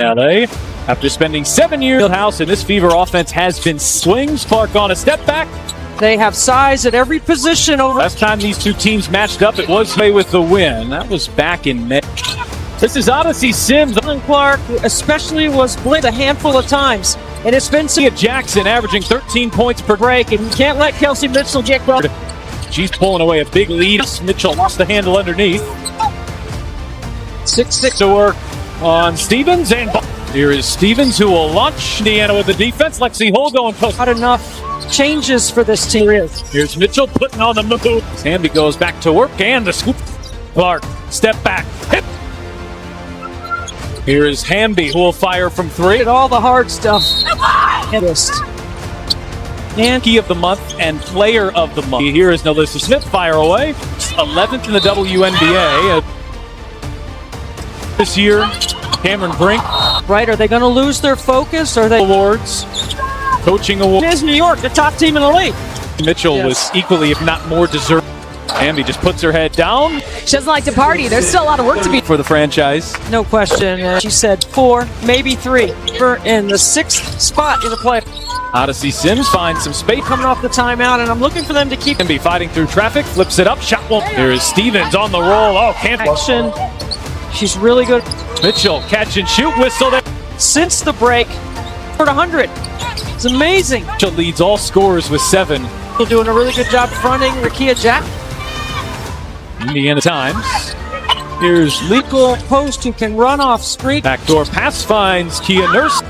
LA, after spending 7 years at House, and this Fever offense has been swings. Clark on a step back. They have size at every position. Last time these two teams matched up, it was May with the win. That was back in May. This is Odyssey Sims. Clark especially was blitzed a handful of times. And it's been Jackson averaging 13 points per break, and you can't let Kelsey Mitchell get well. She's pulling away a big lead. Mitchell lost the handle underneath. 6-6 to work on Stevens, and here is Stevens, who will launch Indiana with the defense. Lexi Hull going post. Not enough changes for this team. Here's Mitchell putting on the move. Hamby goes back to work, and the scoop. Clark, step back. Hit. Here is Hamby, who will fire from three. At all the hard stuff. And key of the month and player of the month. Here is Nalissa Smith, fire away. 11th in the WNBA. This year, Cameron Brink. Right, are they going to lose their focus? Or they awards, coaching awards. It is New York, the top team in the league. Mitchell was equally, if not more, deserving. Hamby just puts her head down. She doesn't like to party. There's still a lot of work to be for the franchise. No question. She said 4, maybe 3. We're in the 6th spot in the play. Odyssey Sims finds some space coming off the timeout, and I'm looking for them to keep. Hamby fighting through traffic, flips it up, shot one. There is Stevens on the roll. Oh, can't action. She's really good. Mitchell, catch and shoot, whistle there. Since the break, for 100. It's amazing. Mitchell leads all scorers with 7. They're doing a really good job fronting Rakia Jack. Indiana Times. Here's Legal Post, who can run off streak. Backdoor pass finds Kia Nurse.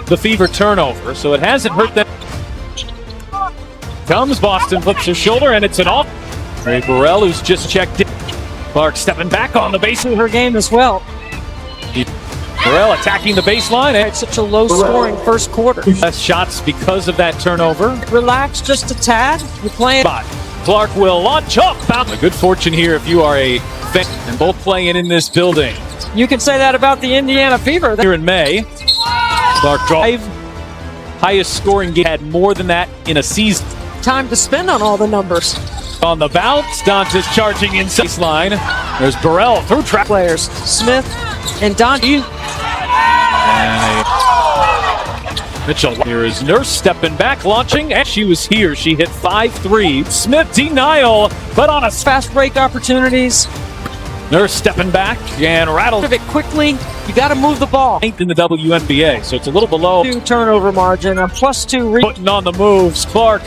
The Fever turnover, so it hasn't hurt them. Comes Boston, flips her shoulder, and it's an off. Ray Burrell, who's just checked in. Clark stepping back on the base. Her game as well. Burrell attacking the baseline. It's such a low-scoring first quarter. Less shots because of that turnover. Relax just a tad. You're playing. Clark will launch up. A good fortune here if you are a fan and both playing in this building. You can say that about the Indiana Fever. Here in May, Clark drive. Highest scoring game, had more than that in a season. Time to spend on all the numbers. On the bounce, Dantas charging in baseline. There's Burrell through trap players. Smith and Dante. Mitchell. Here is Nurse stepping back, launching, and she was here. She hit 5 3. Smith denial, but on a fast break opportunities. Nurse stepping back and rattled it quickly. You got to move the ball. 8th in the WNBA, so it's a little below. 2 turnover margin, a +2. Putting on the moves, Clark.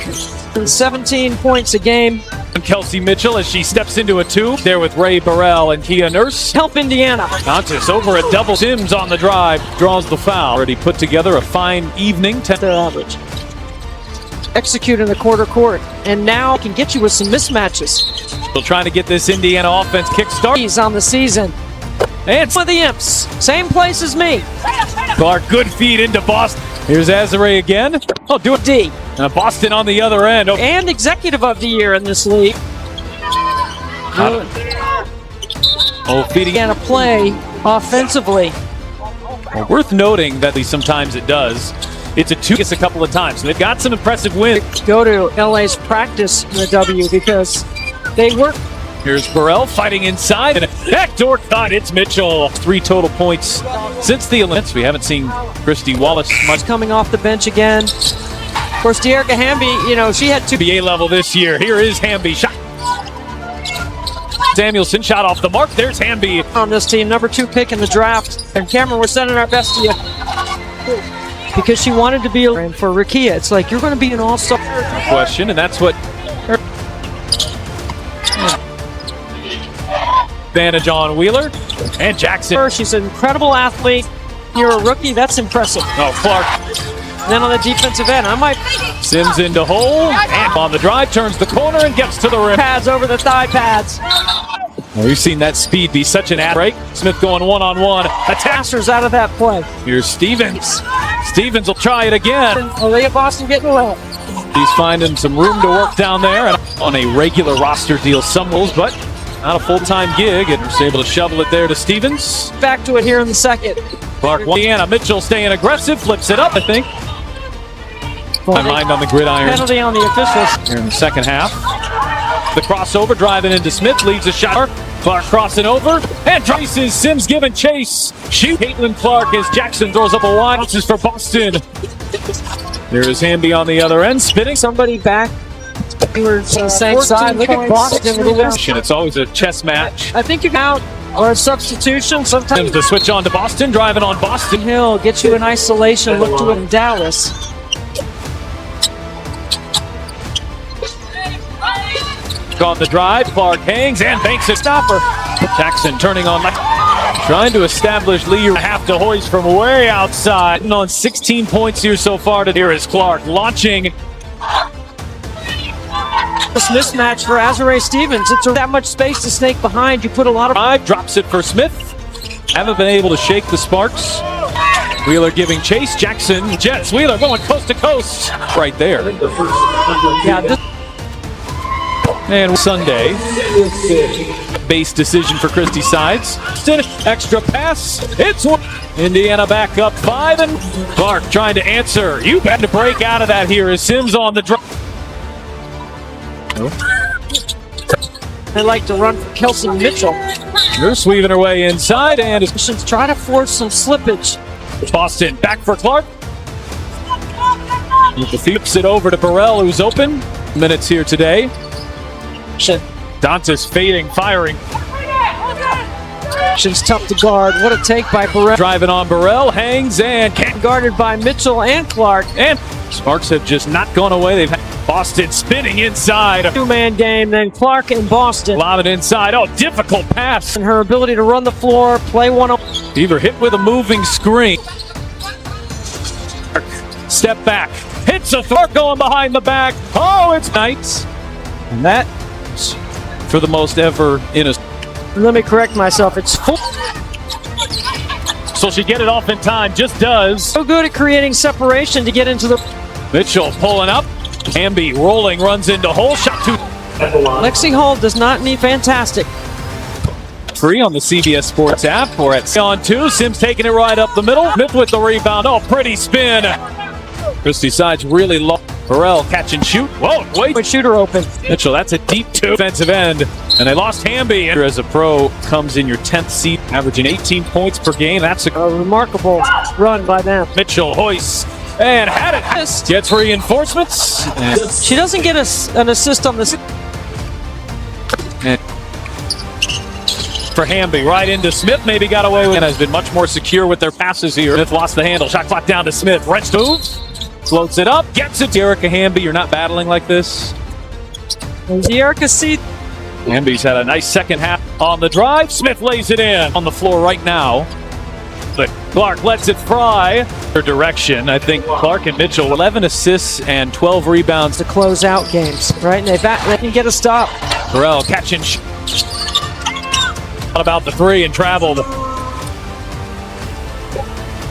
17 points a game. And Kelsey Mitchell as she steps into a 2. There with Ray Burrell and Kia Nurse. Help Indiana. Dantas over a double. Sims on the drive, draws the foul. Already put together a fine evening. Their average. Execute in the quarter court, and now can get you with some mismatches. Still trying to get this Indiana offense kickstart. He's on the season. And for the Imps, same place as me. Clark, good feed into Boston. Here's Azare again. Oh, do it D. And Boston on the other end. Oh. And executive of the year in this league. Feeding and a play offensively. Well, worth noting that sometimes it does. It's a 2 a couple of times. They've got some impressive wins. Go to LA's practice in the W because they work. Here's Burrell fighting inside and a backdoor cut. It's Mitchell. 3 total points since the Olympics. We haven't seen Christy Wallace much. Coming off the bench again. Of course, Dearica Hamby, she had 2 NBA level this year. Here is Hamby. Shot. Samuelson shot off the mark. There's Hamby. On this team, number 2 pick in the draft. And Cameron, we're sending our best to you. Because she wanted to be a for Rakia. It's like, you're going to be an all-star. Question, and that's what advantage on Wheeler and Jackson. She's an incredible athlete. You're a rookie. That's impressive. Oh, Clark. And then on the defensive end, I might. Sims into hole and on the drive, turns the corner and gets to the rim. Pads over the thigh pads. Well, we've seen that speed be such an break. Smith going one-on-one. Passers out of that play. Here's Stevens. Stevens will try it again. Aaliyah Boston getting away. He's finding some room to work down there and on a regular roster deal. Some rules, but not a full-time gig, and was able to shovel it there to Stevens. Back to it here in the second. Clark, Indiana. Mitchell staying aggressive, flips it up, I think. My mind on the gridiron. Penalty on the officials. Here in the second half. The crossover driving into Smith, leaves a shot. Clark crossing over and traces. Sims giving chase. Shoot. Caitlin Clark as Jackson throws up a wide. This is for Boston. There is Hamby on the other end, spinning. Somebody back. We were to the same side. Look at Boston. It's always a chess match. I think you're out or a substitution. Sometimes Sims to switch on to Boston, driving on Boston. Hill gets you in isolation. Look to it in Dallas. On the drive, Clark hangs and banks a stopper. Jackson turning on, trying to establish lead. Have to hoist from way outside. On 16 points here so far. Here is Clark launching. This mismatch for Azurá Stevens. It's that much space to snake behind. You put a lot of drive, drops it for Smith. Haven't been able to shake the Sparks. Wheeler giving chase. Jackson, Jets. Wheeler going coast to coast. Right there. yeah. And Sunday, base decision for Christie Sides. Extra pass. It's Indiana back up 5, and Clark trying to answer. You bet to break out of that here as Sims on the drive. They like to run for Kelson Mitchell. They're sweeping her way inside, and try to force some slippage. Boston back for Clark. Flips it over to Burrell, who's open. Minutes here today. Dantas fading, firing. She's tough to guard. What a take by Burrell. Driving on Burrell, hangs and guarded by Mitchell and Clark. And Sparks have just not gone away. They've had Boston spinning inside. Two-man game, then Clark and Boston. Lob it inside. Oh, difficult pass. And her ability to run the floor, play one. Beaver hit with a moving screen. Step back. Hits a throw going behind the back. Oh, it's nice. And that for the most ever in a. Let me correct myself. It's full. So she get it off in time. Just does. So good at creating separation to get into the. Mitchell pulling up. Hamby rolling, runs into hole. Shot two. Lexi Hall does not need fantastic. Free on the CBS Sports app or at on 2. Sims taking it right up the middle. Smith with the rebound. Oh, pretty spin. Christie Sides really low. Burrell catch and shoot. Whoa, wait. Shooter open. Mitchell, that's a deep defensive end. And they lost Hamby. As a pro, comes in your 10th seed, averaging 18 points per game. That's a remarkable run by them. Mitchell hoists and had it. Gets reinforcements. She doesn't get an assist on this. And for Hamby, right into Smith. Maybe got away with it. And has been much more secure with their passes here. Smith lost the handle. Shot clock down to Smith. Wrench move. Floats it up, gets it to Erica Hamby. You're not battling like this. Erica C. Hamby's had a nice second half on the drive. Smith lays it in on the floor right now. But Clark lets it fly. Their direction, I think Clark and Mitchell, 11 assists and 12 rebounds to close out games, right? And they can get a stop. Burrell catching. About the 3 and traveled.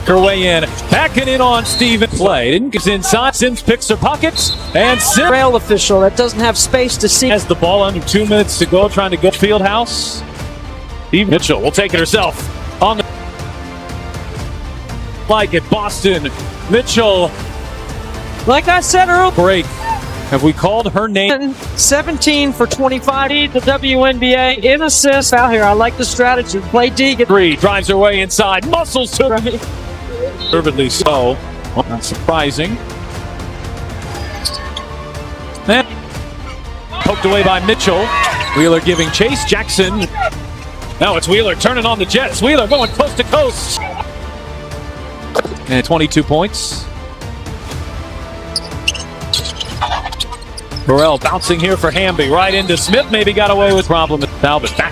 Her way in, backing in on Steven. Play didn't get inside. Sims picks her pockets and Sims. Rail official that doesn't have space to see. Has the ball under 2 minutes to go, trying to go Fieldhouse. Steve Mitchell will take it herself on the like at Boston. Mitchell, like I said earlier, break. Have we called her name? 17 for 25. The WNBA in assists. Out here, I like the strategy. Play D. 3 drives her way inside. Muscles to right. Deservedly so. Well, not surprising. And poked away by Mitchell. Wheeler giving chase. Jackson. Now it's Wheeler turning on the Jets. Wheeler going coast to coast. And 22 points. Burrell bouncing here for Hamby. Right into Smith. Maybe got away with problem. Talbot back.